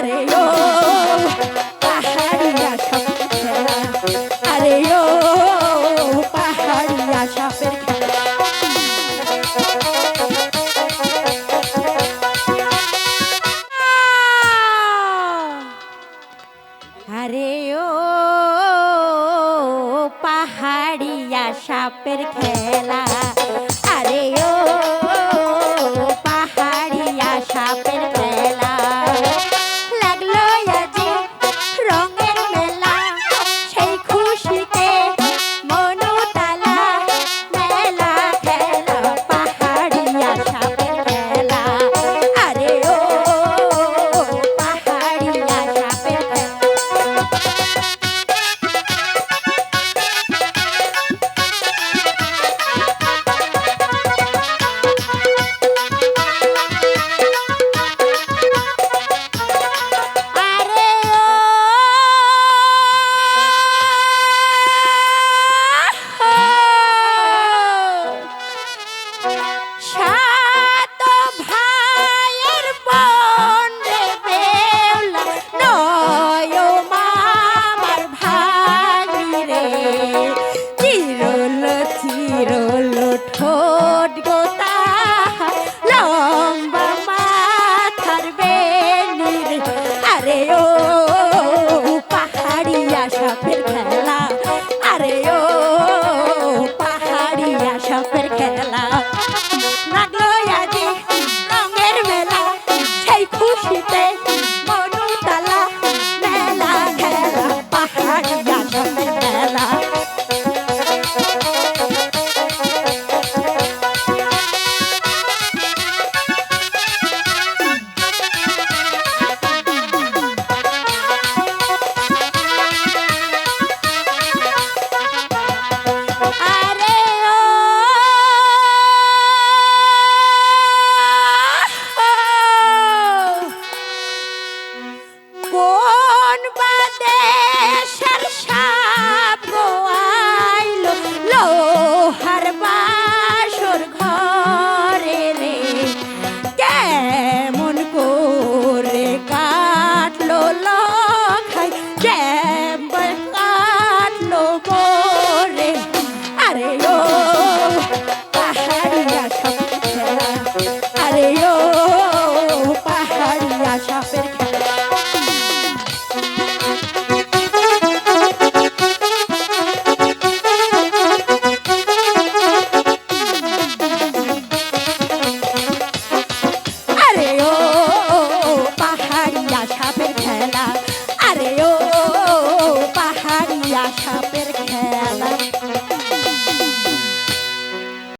আরে ও পাহাড়িয়া সাপের খেলা, আরে ও পাহাড়িয়া সাপের খেলা। আরে ও পাহাড়িয়া সাপের খেলা, আরে ও পাহাড়িয়া সাপের খেলা। লাগলো আজি রঙের মেলা, সেই খুশিতে মনুতালা মেলা খেলা পাহাড়িয়া সাপের খেলা, আরে ও পাহাড়িয়া সাপের খেলা। ঠোঁট গোতা লম্বা মাথার বেনির, আরে ও পাহাড়িয়া সাপের খেলা, আরে ও পাহাড়িয়া সাপের খেলা। লাগলো আজি রঙের মেলা, সেই খুশিতে মনুতালা মেলা খেলা পাহাড়িয়া সাপের খেলা। সাপের খেলা। আরে ও পাহাড়িয়া সাপের খেলা, আরে ও পাহাড়িয়া সাপের